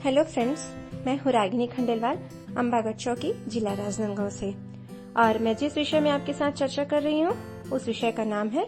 Hello friends, मैं हूँ रागिनी खंडेलवाल, अम्बागढ़ चौकी, जिला राजनांदगांव से। और मैं जिस विषय में आपके साथ चर्चा कर रही हूँ उस विषय का नाम है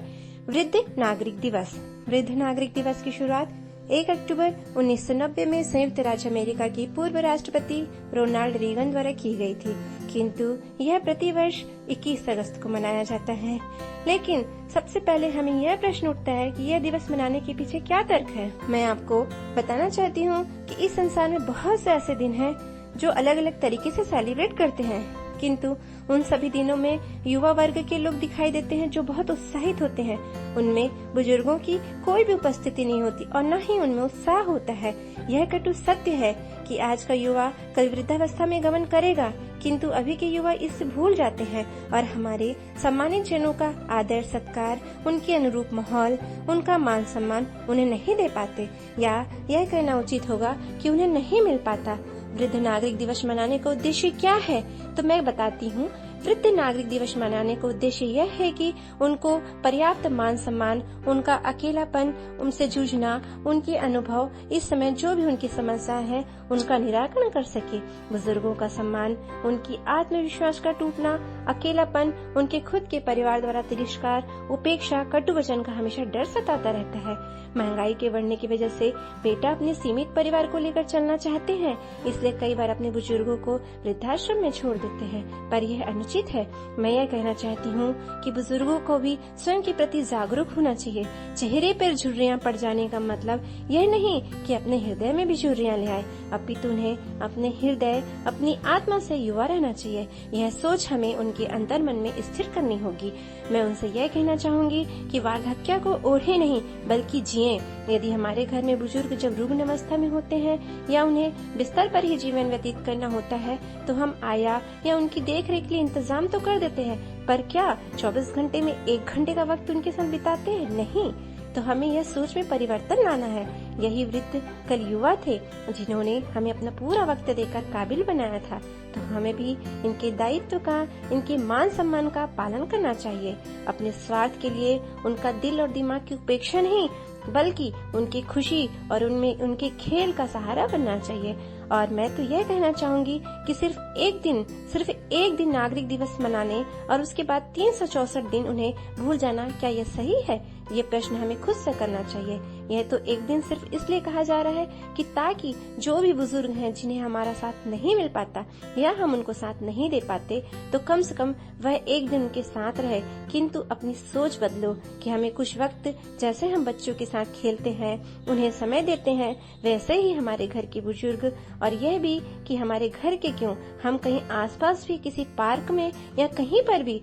वृद्ध नागरिक दिवस। वृद्ध नागरिक दिवस की शुरुआत 1 अक्टूबर 1990 में संयुक्त राज्य अमेरिका की पूर्व राष्ट्रपति रोनाल्ड रीगन द्वारा की गई थी, किंतु यह प्रतिवर्ष 21 अगस्त को मनाया जाता है। लेकिन सबसे पहले हमें यह प्रश्न उठता है कि यह दिवस मनाने के पीछे क्या तर्क है। मैं आपको बताना चाहती हूँ कि इस संसार में बहुत से ऐसे दिन हैं जो अलग अलग तरीके से सेलिब्रेट करते हैं, किंतु उन सभी दिनों में युवा वर्ग के लोग दिखाई देते हैं जो बहुत उत्साहित होते हैं। उनमें बुजुर्गों की कोई भी उपस्थिति नहीं होती और न ही उनमें उत्साह होता है। यह कटु सत्य है कि आज का युवा कल वृद्धावस्था में गमन करेगा, किंतु अभी के युवा इससे भूल जाते हैं और हमारे सम्मानित जनों का आदर सत्कार, उनके अनुरूप माहौल, उनका मान सम्मान उन्हें नहीं दे पाते, या यह कहना उचित होगा कि उन्हें नहीं मिल पाता। वृद्ध नागरिक दिवस मनाने का उद्देश्य क्या है, तो मैं बताती हूँ। वृद्ध नागरिक दिवस मनाने का उद्देश्य यह है कि उनको पर्याप्त मान सम्मान, उनका अकेलापन, उनसे जूझना, उनके अनुभव, इस समय जो भी उनकी समस्या है उनका निराकरण कर सके। बुजुर्गों का सम्मान, उनकी आत्मविश्वास का टूटना, अकेलापन, उनके खुद के परिवार द्वारा तिरस्कार, उपेक्षा, कटु वचन का हमेशा डर सताता रहता है। महंगाई के बढ़ने की वजह से बेटा अपने सीमित परिवार को लेकर चलना चाहते हैं, इसलिए कई बार अपने बुजुर्गों को वृद्धाश्रम में छोड़ देते हैं, पर यह अनुचित है। मैं यह कहना चाहती हूँ कि बुजुर्गों को भी स्वयं के प्रति जागरूक होना चाहिए। चेहरे पर झुर्रियाँ पड़ जाने का मतलब यह नहीं कि अपने हृदय में भी झुर्रियाँ ले आए, अपितु उन्हें अपने हृदय, अपनी आत्मा से युवा रहना चाहिए। यह सोच हमें उनके अंतर मन में स्थिर करनी होगी। मैं उनसे यह कहना चाहूंगी कि वार्धक्य को ओढ़े नहीं बल्कि जिए। यदि हमारे घर में बुजुर्ग जब रुग्ण अवस्था में होते हैं या उन्हें बिस्तर पर ही जीवन व्यतीत करना होता है तो हम आया या उनकी देख रेख के लिए इंतजाम तो कर देते हैं, पर क्या 24 घंटे में 1 घंटे का वक्त उनके साथ बिताते हैं? नहीं। तो हमें यह सोच में परिवर्तन लाना है। यही वृद्ध कल युवा थे जिन्होंने हमें अपना पूरा वक्त देकर काबिल बनाया था, तो हमें भी इनके दायित्व का, इनके मान सम्मान का पालन करना चाहिए। अपने स्वार्थ के लिए उनका दिल और दिमाग की उपेक्षा नहीं बल्कि उनकी खुशी और उनमें उनके खेल का सहारा बनना चाहिए। और मैं तो यह कहना चाहूंगी कि सिर्फ एक दिन नागरिक दिवस मनाने और उसके बाद 364 दिन उन्हें भूल जाना, क्या यह सही है? ये प्रश्न हमें खुद से करना चाहिए। यह तो एक दिन सिर्फ इसलिए कहा जा रहा है कि ताकि जो भी बुजुर्ग हैं जिन्हें हमारा साथ नहीं मिल पाता या हम उनको साथ नहीं दे पाते, तो कम से कम वह एक दिन उनके साथ रहे। किंतु अपनी सोच बदलो कि हमें कुछ वक्त, जैसे हम बच्चों के साथ खेलते हैं, उन्हें समय देते हैं, वैसे ही हमारे घर के बुजुर्ग, और यह भी कि हमारे घर के क्यों, हम कहीं आसपास भी किसी पार्क में या कहीं पर भी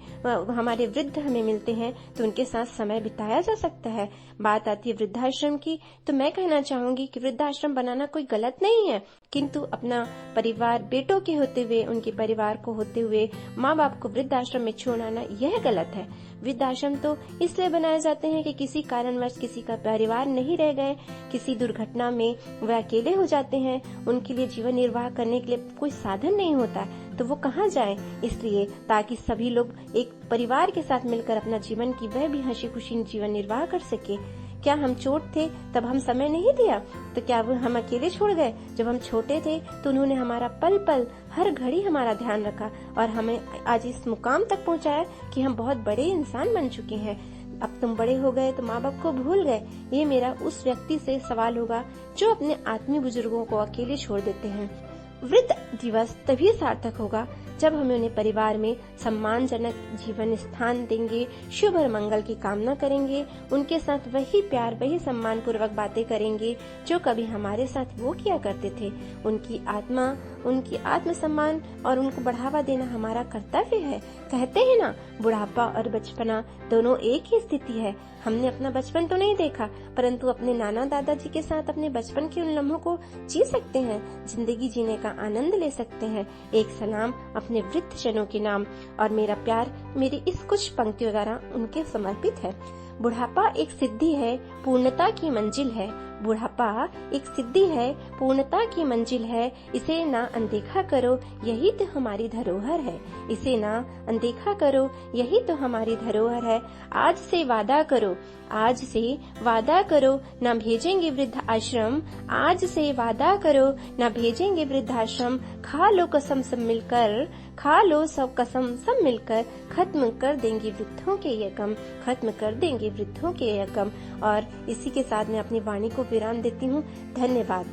हमारे वृद्ध हमें मिलते हैं तो उनके साथ समय बिताया जा सकता है। बात आती है वृद्धाश्रम की, तो मैं कहना चाहूंगी कि वृद्धाश्रम बनाना कोई गलत नहीं है, किंतु अपना परिवार बेटों के होते हुए, उनके परिवार को होते हुए माँ बाप को वृद्धाश्रम में छोड़ना यह गलत है। वृद्धाश्रम तो इसलिए बनाए जाते हैं कि किसी कारणवश किसी का परिवार नहीं रह गए, किसी दुर्घटना में वह अकेले हो जाते हैं, उनके लिए जीवन निर्वाह करने के लिए कोई साधन नहीं होता, तो वो कहाँ जाएं? इसलिए ताकि सभी लोग एक परिवार के साथ मिलकर अपना जीवन की वह भी हंसी खुशी जीवन निर्वाह कर सके। क्या हम चोट थे तब हम समय नहीं दिया? तो क्या वो हम अकेले छोड़ गए? जब हम छोटे थे तो उन्होंने हमारा पल पल, हर घड़ी हमारा ध्यान रखा और हमें आज इस मुकाम तक पहुंचाया कि हम बहुत बड़े इंसान बन चुके हैं। अब तुम बड़े हो गए तो माँ बाप को भूल गए। ये मेरा उस व्यक्ति से सवाल होगा जो अपने आत्मीय बुजुर्गों को अकेले छोड़ देते हैं। वृद्ध दिवस तभी सार्थक होगा जब हमें उन्हें परिवार में सम्मानजनक जीवन स्थान देंगे, शुभ और मंगल की कामना करेंगे, उनके साथ वही प्यार, वही सम्मान पूर्वक बातें करेंगे जो कभी हमारे साथ वो किया करते थे। उनकी आत्म सम्मान और उनको बढ़ावा देना हमारा कर्तव्य है। कहते हैं ना, बुढ़ापा और बचपना दोनों एक ही स्थिति है। हमने अपना बचपन तो नहीं देखा, परंतु अपने नाना दादाजी के साथ अपने बचपन के उन लम्हों को जी सकते हैं, जिंदगी जीने का आनंद ले सकते हैं। एक सलाम अपने वृद्ध जनों के नाम, और मेरा प्यार मेरी इस कुछ पंक्तियों द्वारा उनके समर्पित है। बुढ़ापा एक सिद्धि है पूर्णता की मंजिल है। बुढ़ापा एक सिद्धि है, पूर्णता की मंजिल है। इसे ना अनदेखा करो, यही तो हमारी धरोहर है। इसे ना अनदेखा करो, यही तो हमारी धरोहर है। आज से वादा करो, आज से वादा करो, न भेजेंगे वृद्ध आश्रम। आज से वादा करो, न भेजेंगे वृद्ध आश्रम। खा लो कसम सब मिलकर, खा लो सब कसम सब मिलकर। खत्म कर देंगे वृद्धों के ये गम, खत्म कर देंगे वृद्धों के ये गम। और इसी के साथ मैं अपनी वाणी को विराम देती हूँ। धन्यवाद।